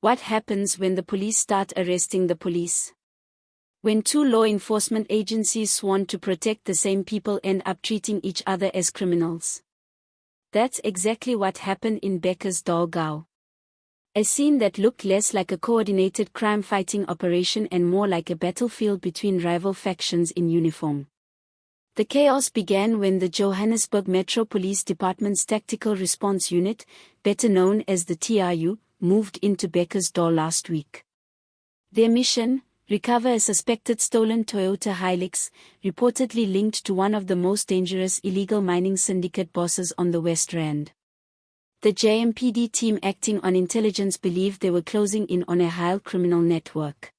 What happens when the police start arresting the police? When two law enforcement agencies sworn to protect the same people end up treating each other as criminals. That's exactly what happened in Bekkersdal Gau. A scene that looked less like a coordinated crime-fighting operation and more like a battlefield between rival factions in uniform. The chaos began when the Johannesburg Metro Police Department's Tactical Response Unit, better known as the TRU, moved into Bekkersdal last week. Their mission? Recover a suspected stolen Toyota Hilux, reportedly linked to one of the most dangerous illegal mining syndicate bosses on the West Rand. The JMPD team acting on intelligence believed they were closing in on a highly criminal network.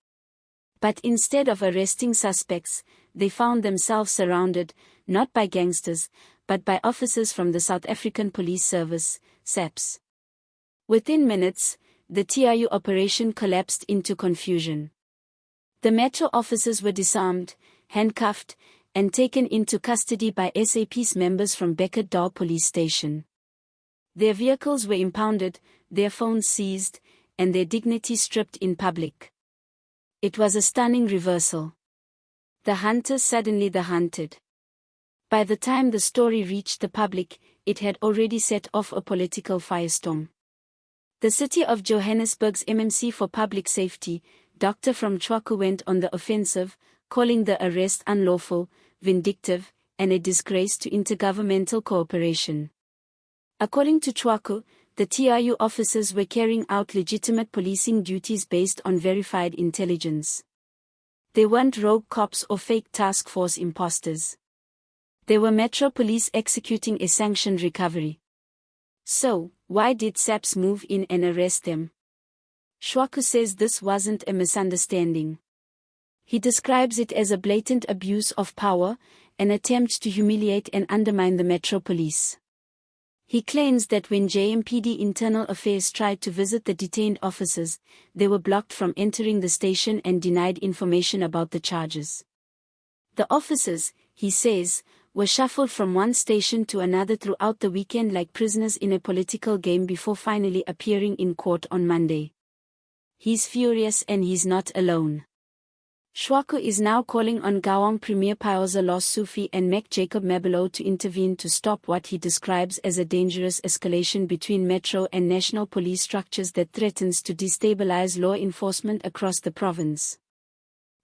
But instead of arresting suspects, they found themselves surrounded, not by gangsters, but by officers from the South African Police Service, SAPS. Within minutes, the TRU operation collapsed into confusion. The Metro officers were disarmed, handcuffed, and taken into custody by SAP's members from Bekkersdal Police Station. Their vehicles were impounded, their phones seized, and their dignity stripped in public. It was a stunning reversal. The hunter suddenly the hunted. By the time the story reached the public, it had already set off a political firestorm. The City of Johannesburg's MMC for Public Safety, Dr. from Tshwaku, went on the offensive, calling the arrest unlawful, vindictive, and a disgrace to intergovernmental cooperation. According to Tshwaku, the TRU officers were carrying out legitimate policing duties based on verified intelligence. They weren't rogue cops or fake task force imposters. They were Metro Police executing a sanctioned recovery. So, why did SAPS move in and arrest them? Tshwaku says this wasn't a misunderstanding. He describes it as a blatant abuse of power, an attempt to humiliate and undermine the Metro Police. He claims that when JMPD Internal Affairs tried to visit the detained officers, they were blocked from entering the station and denied information about the charges. The officers, he says, were shuffled from one station to another throughout the weekend like prisoners in a political game before finally appearing in court on Monday. He's furious and he's not alone. Tshwaku is now calling on Gauteng Premier Phayoza Lesufi and MEC Jacob Mabelo to intervene to stop what he describes as a dangerous escalation between Metro and national police structures that threatens to destabilize law enforcement across the province.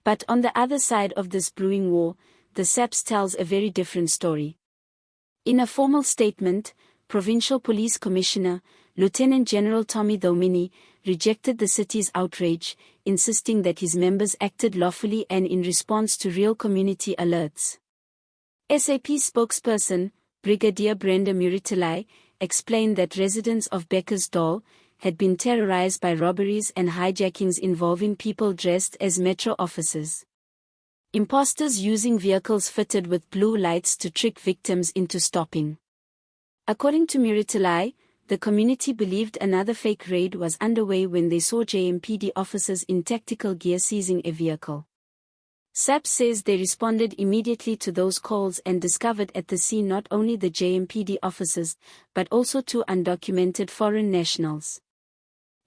But on the other side of this brewing war, the SAPS tells a very different story. In a formal statement, Provincial Police Commissioner, Lieutenant General Tommy Dlamini, rejected the city's outrage, insisting that his members acted lawfully and in response to real community alerts. SAP spokesperson, Brigadier Brenda Muritilai, explained that residents of Bekkersdal had been terrorized by robberies and hijackings involving people dressed as Metro officers. Imposters using vehicles fitted with blue lights to trick victims into stopping. According to Muritilai, the community believed another fake raid was underway when they saw JMPD officers in tactical gear seizing a vehicle. SAPS says they responded immediately to those calls and discovered at the scene not only the JMPD officers, but also two undocumented foreign nationals.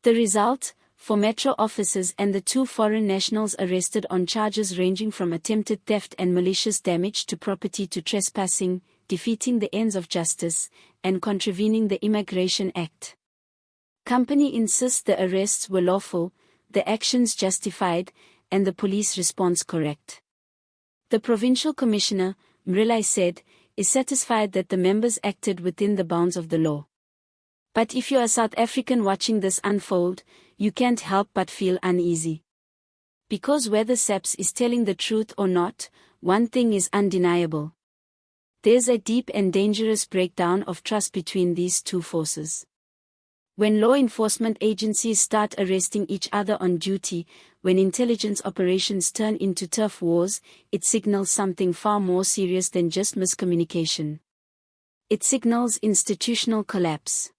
The result? 4 Metro officers and the 2 foreign nationals arrested on charges ranging from attempted theft and malicious damage to property to trespassing, defeating the ends of justice, and contravening the Immigration Act. Company insists the arrests were lawful, the actions justified, and the police response correct. The provincial commissioner, Mrilai said, is satisfied that the members acted within the bounds of the law. But if you're a South African watching this unfold, you can't help but feel uneasy. Because whether SAPS is telling the truth or not, one thing is undeniable. There's a deep and dangerous breakdown of trust between these two forces. When law enforcement agencies start arresting each other on duty, when intelligence operations turn into turf wars, it signals something far more serious than just miscommunication. It signals institutional collapse.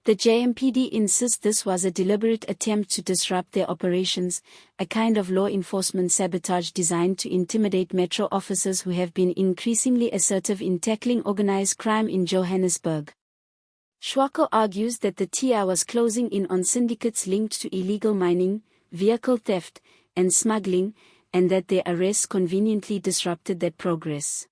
The JMPD insists this was a deliberate attempt to disrupt their operations, a kind of law enforcement sabotage designed to intimidate Metro officers who have been increasingly assertive in tackling organized crime in Johannesburg. Shwako argues that the TI was closing in on syndicates linked to illegal mining, vehicle theft, and smuggling, and that their arrests conveniently disrupted that progress.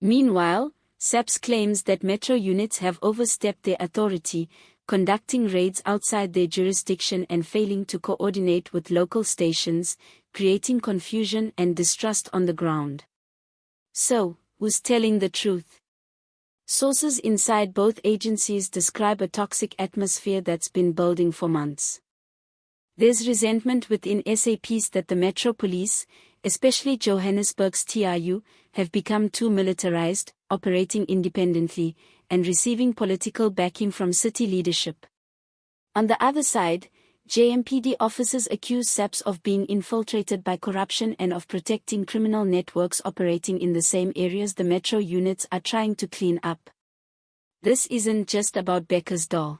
Meanwhile, SAPS claims that metro units have overstepped their authority, conducting raids outside their jurisdiction and failing to coordinate with local stations, creating confusion and distrust on the ground. So, who's telling the truth? Sources inside both agencies describe a toxic atmosphere that's been building for months. There's resentment within SAPs that the Metro Police, especially Johannesburg's TRU, have become too militarized, operating independently, and receiving political backing from city leadership. On the other side, JMPD officers accuse SAPs of being infiltrated by corruption and of protecting criminal networks operating in the same areas the metro units are trying to clean up. This isn't just about Bekkersdorp.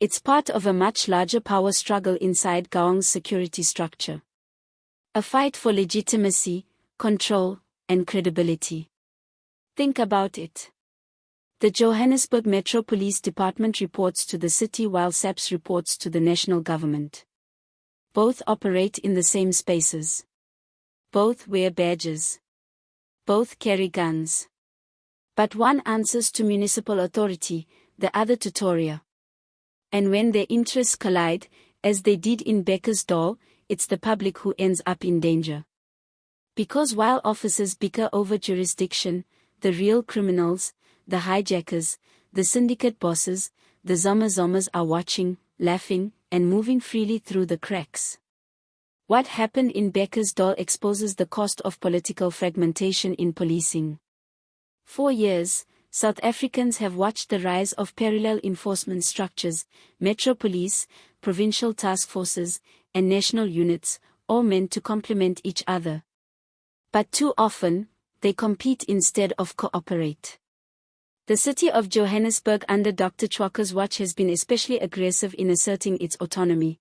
It's part of a much larger power struggle inside Gauteng's security structure. A fight for legitimacy, control, and credibility. Think about it. The Johannesburg Metro Police Department reports to the city while SAPS reports to the national government. Both operate in the same spaces. Both wear badges. Both carry guns. But one answers to municipal authority, the other to Toria. And when their interests collide, as they did in Bekkersdorp, it's the public who ends up in danger. Because while officers bicker over jurisdiction, the real criminals, the hijackers, the syndicate bosses, the Zomas are watching, laughing, and moving freely through the cracks. What happened in Bekkersdorp exposes the cost of political fragmentation in policing. For years, South Africans have watched the rise of parallel enforcement structures, Metro Police, provincial task forces, and national units, all meant to complement each other. But too often, they compete instead of cooperate. The city of Johannesburg under Dr. Chwako's watch has been especially aggressive in asserting its autonomy.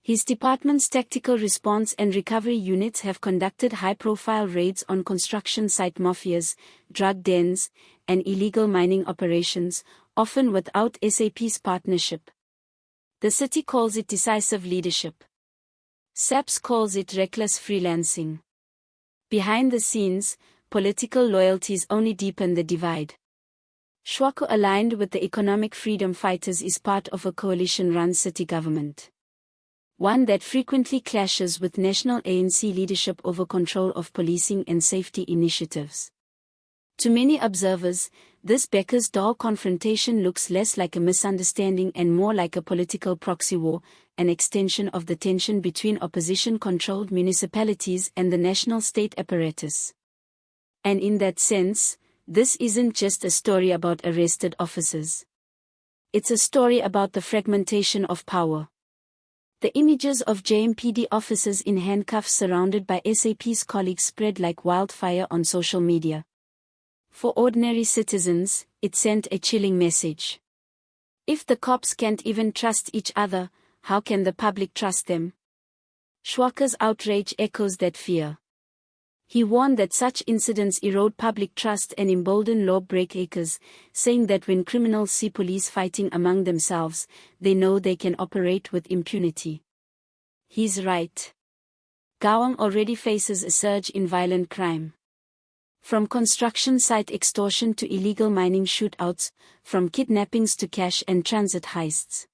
His department's tactical response and recovery units have conducted high-profile raids on construction site mafias, drug dens, and illegal mining operations, often without SAP's partnership. The city calls it decisive leadership. SAPS calls it reckless freelancing. Behind the scenes, political loyalties only deepen the divide. Shwako, aligned with the economic freedom fighters, is part of a coalition-run city government. One that frequently clashes with national ANC leadership over control of policing and safety initiatives. To many observers, this Bekkersdorp confrontation looks less like a misunderstanding and more like a political proxy war, an extension of the tension between opposition-controlled municipalities and the national state apparatus. And in that sense, this isn't just a story about arrested officers. It's a story about the fragmentation of power. The images of JMPD officers in handcuffs surrounded by SAP's colleagues spread like wildfire on social media. For ordinary citizens, it sent a chilling message. If the cops can't even trust each other, how can the public trust them? Shwako's outrage echoes that fear. He warned that such incidents erode public trust and embolden law-breakers, saying that when criminals see police fighting among themselves, they know they can operate with impunity. He's right. Gauteng already faces a surge in violent crime. From construction site extortion to illegal mining shootouts, from kidnappings to cash and transit heists.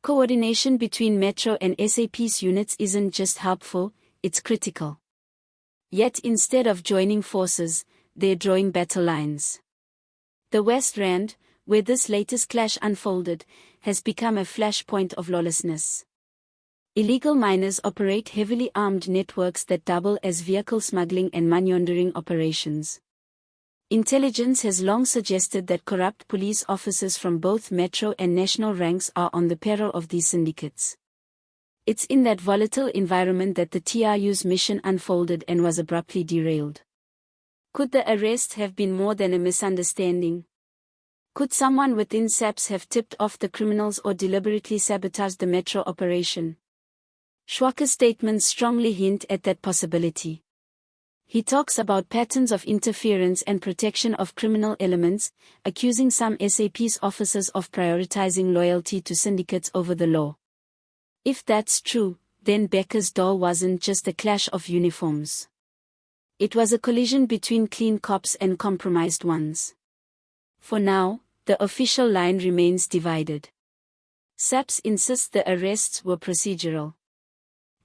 Coordination between Metro and SAP's units isn't just helpful, it's critical. Yet instead of joining forces, they're drawing battle lines. The West Rand, where this latest clash unfolded, has become a flashpoint of lawlessness. Illegal miners operate heavily armed networks that double as vehicle smuggling and money laundering operations. Intelligence has long suggested that corrupt police officers from both Metro and national ranks are on the payroll of these syndicates. It's in that volatile environment that the TRU's mission unfolded and was abruptly derailed. Could the arrest have been more than a misunderstanding? Could someone within SAPS have tipped off the criminals or deliberately sabotaged the Metro operation? Shwako's statements strongly hint at that possibility. He talks about patterns of interference and protection of criminal elements, accusing some SAP's officers of prioritizing loyalty to syndicates over the law. If that's true, then Becker's door wasn't just a clash of uniforms. It was a collision between clean cops and compromised ones. For now, the official line remains divided. SAPS insists the arrests were procedural.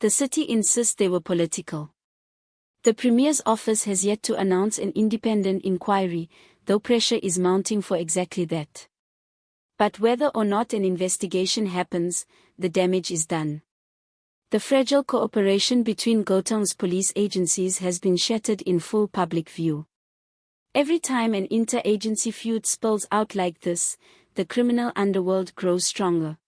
The city insists they were political. The Premier's office has yet to announce an independent inquiry, though pressure is mounting for exactly that. But whether or not an investigation happens, the damage is done. The fragile cooperation between Gauteng's police agencies has been shattered in full public view. Every time an inter-agency feud spills out like this, the criminal underworld grows stronger.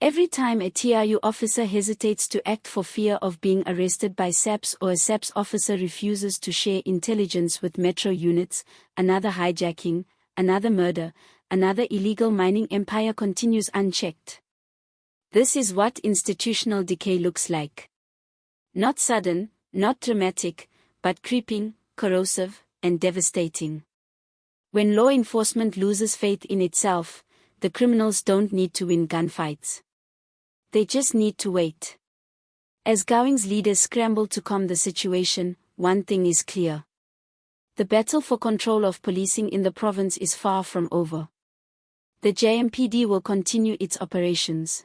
Every time a TRU officer hesitates to act for fear of being arrested by SAPS, or a SAPS officer refuses to share intelligence with metro units, another hijacking, another murder, another illegal mining empire continues unchecked. This is what institutional decay looks like. Not sudden, not dramatic, but creeping, corrosive, and devastating. When law enforcement loses faith in itself, the criminals don't need to win gunfights. They just need to wait. As Gauteng's leaders scramble to calm the situation, one thing is clear. The battle for control of policing in the province is far from over. The JMPD will continue its operations.